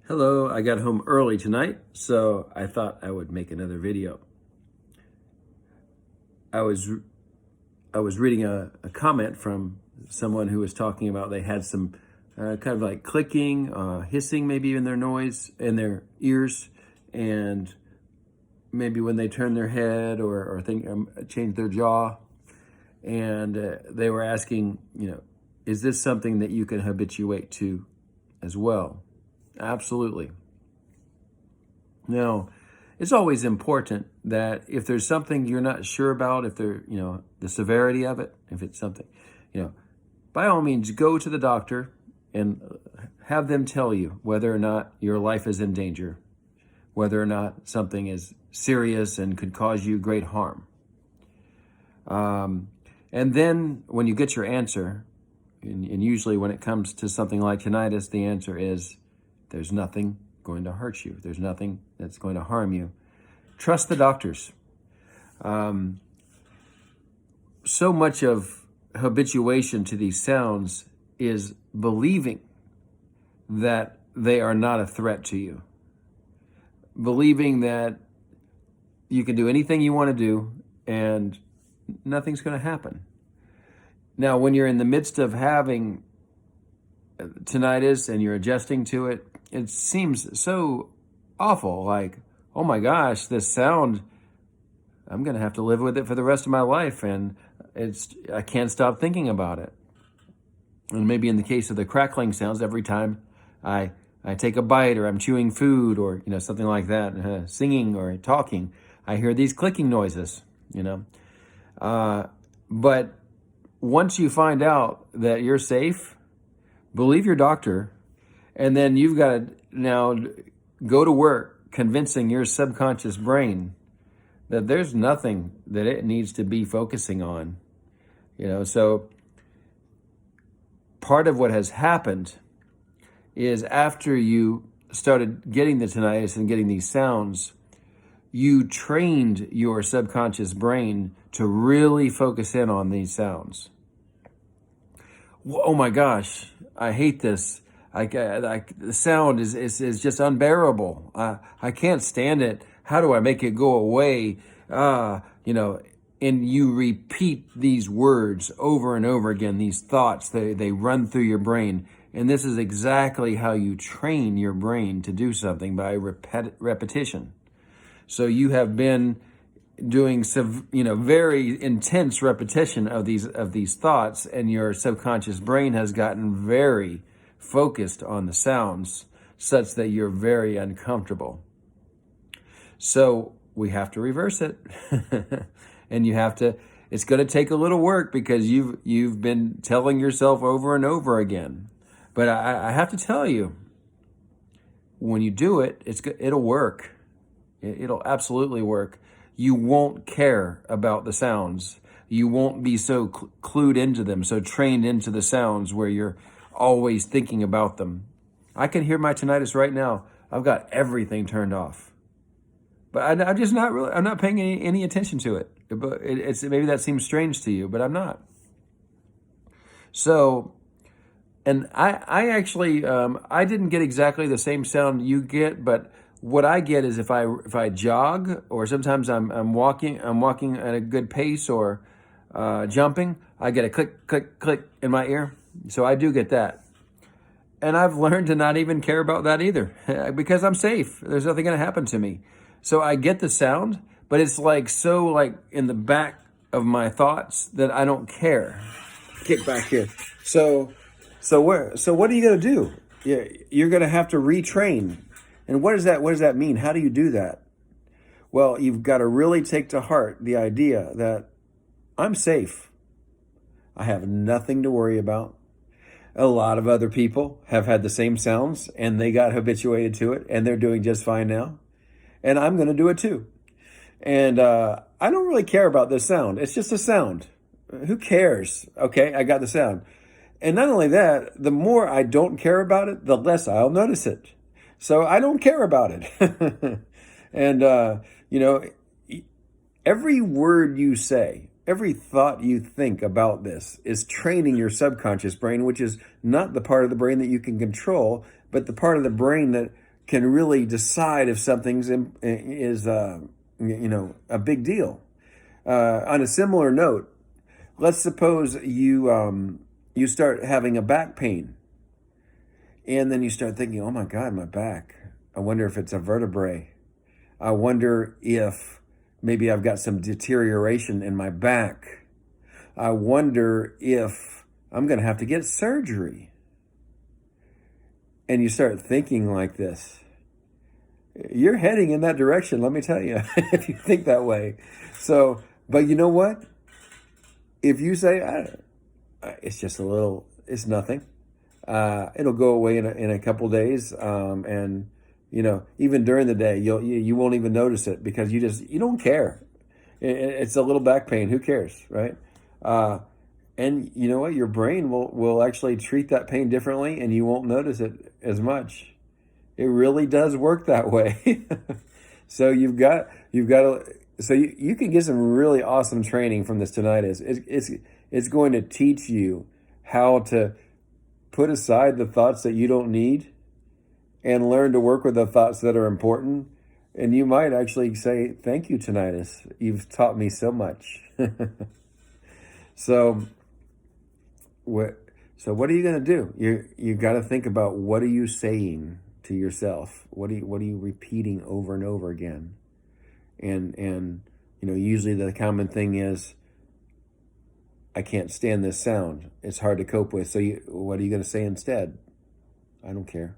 Hello, I got home early tonight, so I thought I would make another video. I was reading a comment from someone who was talking about they had some kind of like clicking, hissing, maybe in in their ears, and maybe when they turn their head or change their jaw, and they were asking, is this something that you can habituate to as well? Absolutely. Now, it's always important that if there's something you're not sure about, if the severity of it, if it's something, by all means, go to the doctor and have them tell you whether or not your life is in danger, whether or not something is serious and could cause you great harm. And then when you get your answer, and usually when it comes to something like tinnitus, the answer is there's nothing going to hurt you. There's nothing that's going to harm you. Trust the doctors. So much of habituation to these sounds is believing that they are not a threat to you. Believing that you can do anything you want to do and nothing's going to happen. Now, when you're in the midst of having tinnitus and you're adjusting to it, it seems so awful. Like, oh my gosh, this sound, I'm going to have to live with it for the rest of my life. And I can't stop thinking about it. And maybe in the case of the crackling sounds, every time I take a bite or I'm chewing food or, something like that, singing or talking, I hear these clicking noises, But once you find out that you're safe, believe your doctor, and then you've got to now go to work convincing your subconscious brain that there's nothing that it needs to be focusing on. So part of what has happened is after you started getting the tinnitus and getting these sounds, you trained your subconscious brain to really focus in on these sounds. Oh my gosh, I hate this. The sound is just unbearable. I can't stand it. How do I make it go away? And you repeat these words over and over again, these thoughts, they run through your brain. And this is exactly how you train your brain to do something, by repetition. So you have been doing very intense repetition of these thoughts, and your subconscious brain has gotten very focused on the sounds such that you're very uncomfortable. So we have to reverse it. And it's going to take a little work because you've been telling yourself over and over again. But I have to tell you, when you do it, it'll work. It'll absolutely work. You won't care about the sounds. You won't be so clued into them, so trained into the sounds where you're always thinking about them. I can hear my tinnitus right now. I've got everything turned off. But I'm just not really, I'm not paying any attention to it. But it's maybe that seems strange to you, but I'm not. So, and I actually, I didn't get exactly the same sound you get, but what I get is if I jog, or sometimes I'm walking at a good pace, or jumping, I get a click, click, click in my ear. So I do get that. And I've learned to not even care about that either because I'm safe. There's nothing going to happen to me. So I get the sound, but it's so in the back of my thoughts that I don't care. Kick back here. So what are you going to do? You're going to have to retrain. And what does that mean? How do you do that? Well, you've got to really take to heart the idea that I'm safe. I have nothing to worry about. A lot of other people have had the same sounds and they got habituated to it and they're doing just fine now. And I'm going to do it too. And I don't really care about this sound. It's just a sound. Who cares? Okay, I got the sound. And not only that, the more I don't care about it, the less I'll notice it. So I don't care about it. And, every word you say, every thought you think about this is training your subconscious brain, which is not the part of the brain that you can control, but the part of the brain that can really decide if something's is a big deal. On a similar note, let's suppose you start having a back pain, and then you start thinking, "Oh my God, my back! I wonder if it's a vertebrae. I wonder if maybe I've got some deterioration in my back. I wonder if I'm going to have to get surgery." And you start thinking like this. You're heading in that direction, let me tell you, if you think that way. So, but you know what? If you say, it's just a little, it's nothing. It'll go away in a couple days. And, even during the day, you won't even notice it because you don't care. It's a little back pain. Who cares, right? And you know what? Your brain will actually treat that pain differently, and you won't notice it as much. It really does work that way. So you've got to. So you can get some really awesome training from this tinnitus. It's going to teach you how to put aside the thoughts that you don't need, and learn to work with the thoughts that are important. And you might actually say, "Thank you, tinnitus. You've taught me so much." So what are you going to do? You got to think about, what are you saying to yourself? What are you repeating over and over again? And usually the common thing is, "I can't stand this sound. It's hard to cope with." So what are you going to say instead? "I don't care.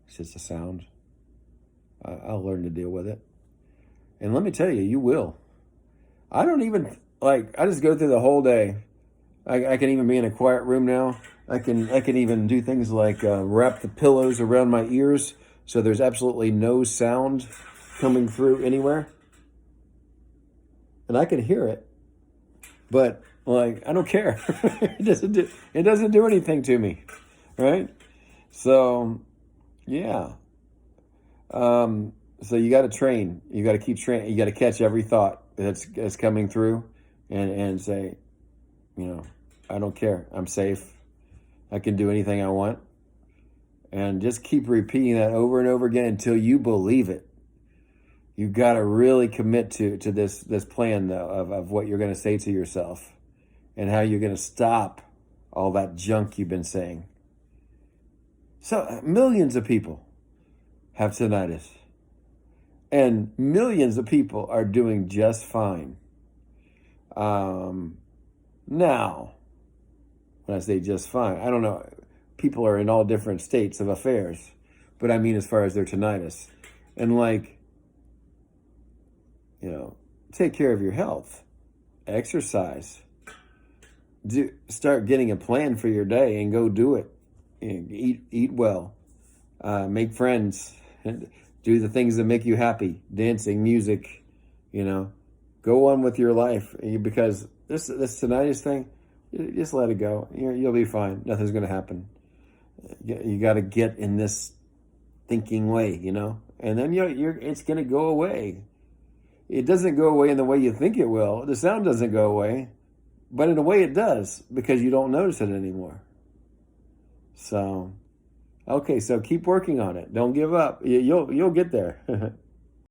It's just a sound. I'll learn to deal with it." And let me tell you, you will. I don't even, I just go through the whole day. I can even be in a quiet room now. I can even do things like wrap the pillows around my ears so there's absolutely no sound coming through anywhere. And I can hear it, but I don't care. It doesn't do anything to me, right? So, yeah. So you got to train. You got to keep training. You got to catch every thought that's coming through, and say, "I don't care. I'm safe. I can do anything I want." And just keep repeating that over and over again until you believe it. You've got to really commit to this plan of what you're going to say to yourself, and how you're going to stop all that junk you've been saying. So millions of people have tinnitus, and millions of people are doing just fine. Now, when I say just fine, I don't know. People are in all different states of affairs, but I mean as far as their tinnitus. And take care of your health, exercise, start getting a plan for your day and go do it. Eat well, make friends, do the things that make you happy, dancing, music, go on with your life, because this tinnitus thing, just let it go. You'll be fine. Nothing's going to happen. You got to get in this thinking way, and then it's going to go away. It doesn't go away in the way you think it will. The sound doesn't go away, but in a way it does, because you don't notice it anymore. So, okay, so keep working on it. Don't give up. You'll get there.